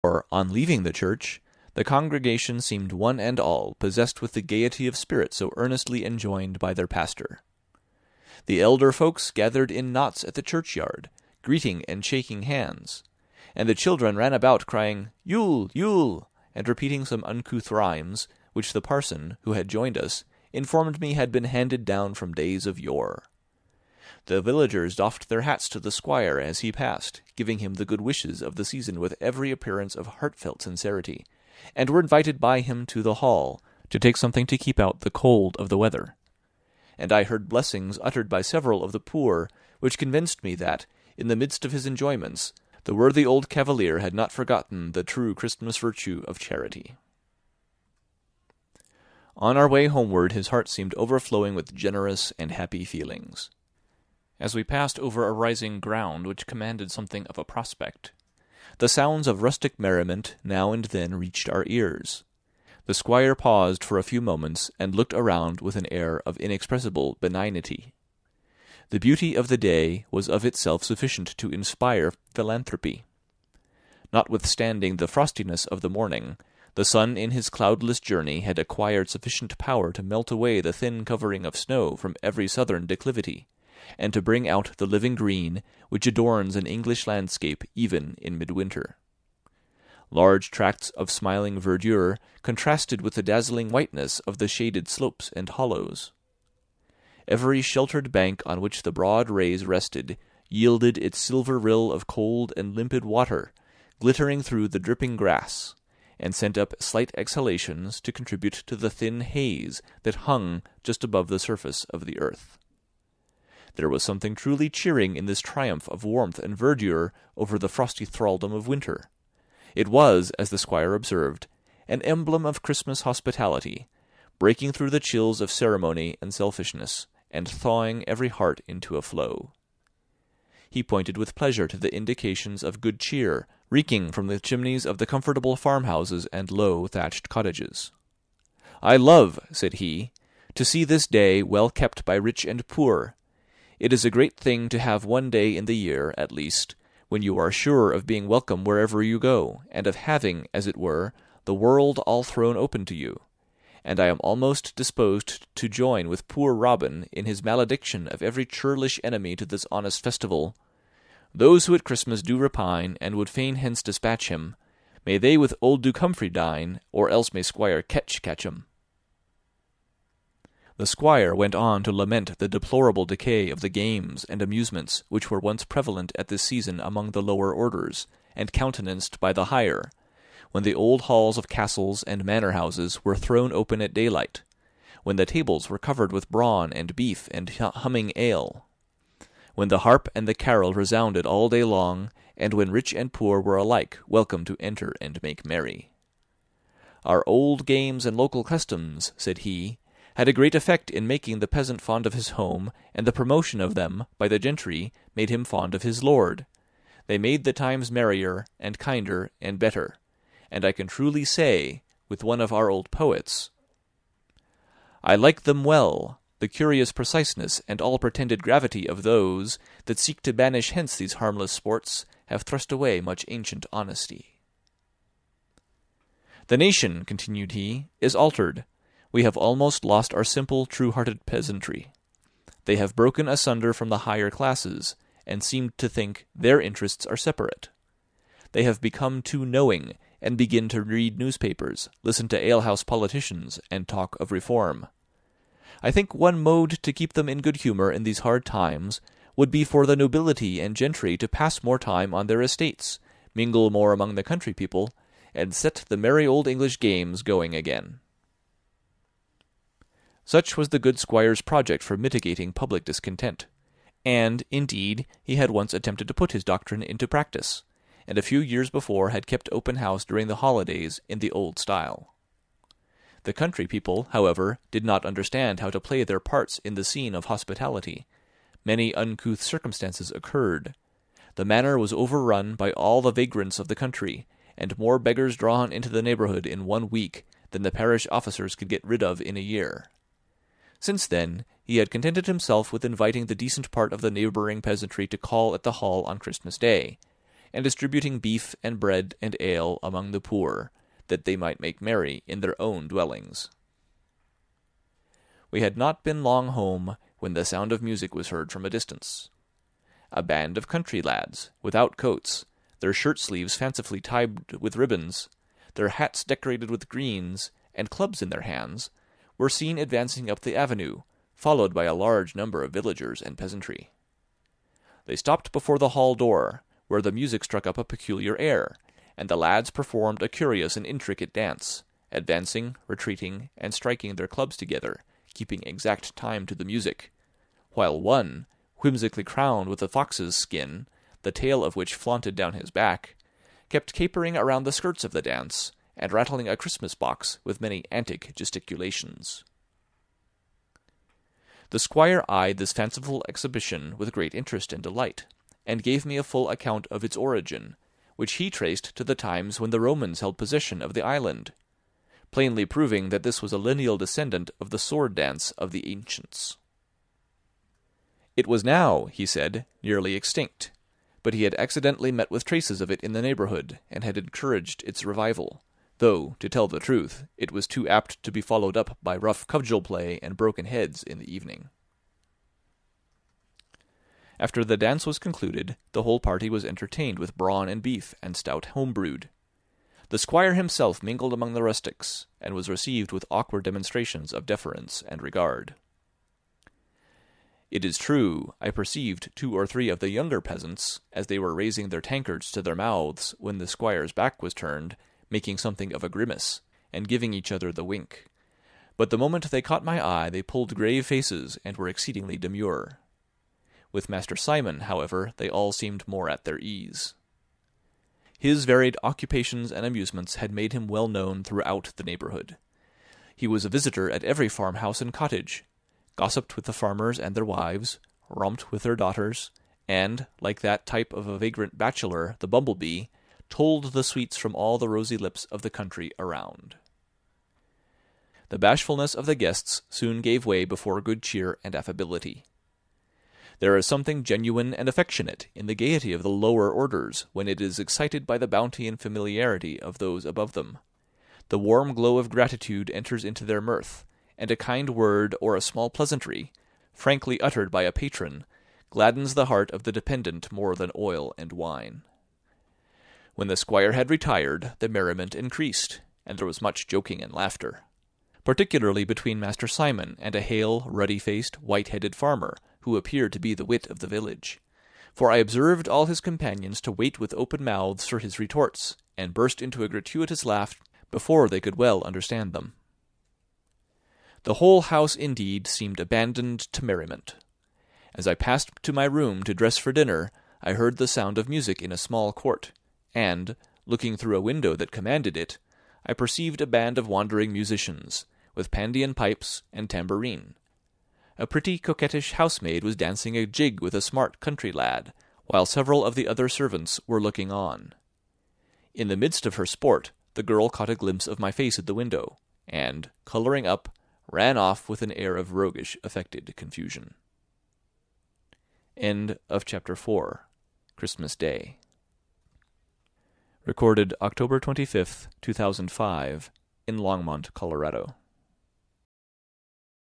For, on leaving the church, the congregation seemed one and all possessed with the gaiety of spirit so earnestly enjoined by their pastor. The elder folks gathered in knots at the churchyard, greeting and shaking hands, and the children ran about crying, "Yule, Yule," and repeating some uncouth rhymes, which the parson, who had joined us, informed me had been handed down from days of yore. The villagers doffed their hats to the squire as he passed, giving him the good wishes of the season with every appearance of heartfelt sincerity, and were invited by him to the hall, to take something to keep out the cold of the weather. And I heard blessings uttered by several of the poor, which convinced me that, in the midst of his enjoyments, the worthy old cavalier had not forgotten the true Christmas virtue of charity. On our way homeward his heart seemed overflowing with generous and happy feelings. As we passed over a rising ground which commanded something of a prospect, the sounds of rustic merriment now and then reached our ears. The squire paused for a few moments and looked around with an air of inexpressible benignity. The beauty of the day was of itself sufficient to inspire philanthropy. Notwithstanding the frostiness of the morning, the sun in his cloudless journey had acquired sufficient power to melt away the thin covering of snow from every southern declivity, and to bring out the living green which adorns an English landscape even in midwinter. Large tracts of smiling verdure contrasted with the dazzling whiteness of the shaded slopes and hollows. Every sheltered bank on which the broad rays rested yielded its silver rill of cold and limpid water, glittering through the dripping grass, and sent up slight exhalations to contribute to the thin haze that hung just above the surface of the earth. There was something truly cheering in this triumph of warmth and verdure over the frosty thraldom of winter. It was, as the squire observed, an emblem of Christmas hospitality, breaking through the chills of ceremony and selfishness, and thawing every heart into a flow. He pointed with pleasure to the indications of good cheer reeking from the chimneys of the comfortable farmhouses and low thatched cottages. "I love," said he, "to see this day well kept by rich and poor. It is a great thing to have one day in the year, at least, when you are sure of being welcome wherever you go, and of having, as it were, the world all thrown open to you. And I am almost disposed to join with poor Robin in his malediction of every churlish enemy to this honest festival. Those who at Christmas do repine, and would fain hence dispatch him, may they with old Duke Humphrey dine, or else may Squire Ketch catch 'em." The squire went on to lament the deplorable decay of the games and amusements which were once prevalent at this season among the lower orders, and countenanced by the higher, when the old halls of castles and manor-houses were thrown open at daylight, when the tables were covered with brawn and beef and humming ale, when the harp and the carol resounded all day long, and when rich and poor were alike welcome to enter and make merry. "Our old games and local customs," said he, "had a great effect in making the peasant fond of his home, and the promotion of them by the gentry made him fond of his lord. They made the times merrier, and kinder, and better, and I can truly say, with one of our old poets, 'I like them well, the curious preciseness and all pretended gravity of those that seek to banish hence these harmless sports have thrust away much ancient honesty.' The nation," continued he, "is altered. We have almost lost our simple, true-hearted peasantry. They have broken asunder from the higher classes, and seem to think their interests are separate. They have become too knowing, and begin to read newspapers, listen to alehouse politicians, and talk of reform. I think one mode to keep them in good humour in these hard times would be for the nobility and gentry to pass more time on their estates, mingle more among the country people, and set the merry old English games going again." Such was the good squire's project for mitigating public discontent, and, indeed, he had once attempted to put his doctrine into practice, and a few years before had kept open house during the holidays in the old style. The country people, however, did not understand how to play their parts in the scene of hospitality. Many uncouth circumstances occurred. The manor was overrun by all the vagrants of the country, and more beggars drawn into the neighbourhood in 1 week than the parish officers could get rid of in a year. Since then, he had contented himself with inviting the decent part of the neighbouring peasantry to call at the hall on Christmas Day, and distributing beef and bread and ale among the poor, that they might make merry in their own dwellings. We had not been long home when the sound of music was heard from a distance. A band of country lads, without coats, their shirt-sleeves fancifully tied with ribbons, their hats decorated with greens, and clubs in their hands, were seen advancing up the avenue, followed by a large number of villagers and peasantry. They stopped before the hall door, where the music struck up a peculiar air, and the lads performed a curious and intricate dance, advancing, retreating, and striking their clubs together, keeping exact time to the music, while one, whimsically crowned with a fox's skin, the tail of which flaunted down his back, kept capering around the skirts of the dance, and rattling a Christmas box with many antic gesticulations. The squire eyed this fanciful exhibition with great interest and delight, and gave me a full account of its origin, which he traced to the times when the Romans held possession of the island, plainly proving that this was a lineal descendant of the sword dance of the ancients. It was now, he said, nearly extinct, but he had accidentally met with traces of it in the neighbourhood, and had encouraged its revival, though, to tell the truth, it was too apt to be followed up by rough cudgel play and broken heads in the evening. After the dance was concluded, the whole party was entertained with brawn and beef and stout home-brewed. The squire himself mingled among the rustics, and was received with awkward demonstrations of deference and regard. It is true, I perceived 2 or 3 of the younger peasants, as they were raising their tankards to their mouths when the squire's back was turned, making something of a grimace, and giving each other the wink. But the moment they caught my eye, they pulled grave faces, and were exceedingly demure. With Master Simon, however, they all seemed more at their ease. His varied occupations and amusements had made him well known throughout the neighbourhood. He was a visitor at every farmhouse and cottage, gossiped with the farmers and their wives, romped with their daughters, and, like that type of a vagrant bachelor, the bumblebee, told the sweets from all the rosy lips of the country around. The bashfulness of the guests soon gave way before good cheer and affability. There is something genuine and affectionate in the gaiety of the lower orders when it is excited by the bounty and familiarity of those above them. The warm glow of gratitude enters into their mirth, and a kind word or a small pleasantry, frankly uttered by a patron, gladdens the heart of the dependent more than oil and wine. When the squire had retired, the merriment increased, and there was much joking and laughter, particularly between Master Simon and a hale, ruddy-faced, white-headed farmer, who appeared to be the wit of the village, for I observed all his companions to wait with open mouths for his retorts, and burst into a gratuitous laugh before they could well understand them. The whole house, indeed, seemed abandoned to merriment. As I passed to my room to dress for dinner, I heard the sound of music in a small court, and, looking through a window that commanded it, I perceived a band of wandering musicians, with Pandean pipes and tambourine. A pretty coquettish housemaid was dancing a jig with a smart country lad, while several of the other servants were looking on. In the midst of her sport, the girl caught a glimpse of my face at the window, and, colouring up, ran off with an air of roguish affected confusion. End of Chapter 4. Christmas Day. Recorded October 25th, 2005, in Longmont, Colorado.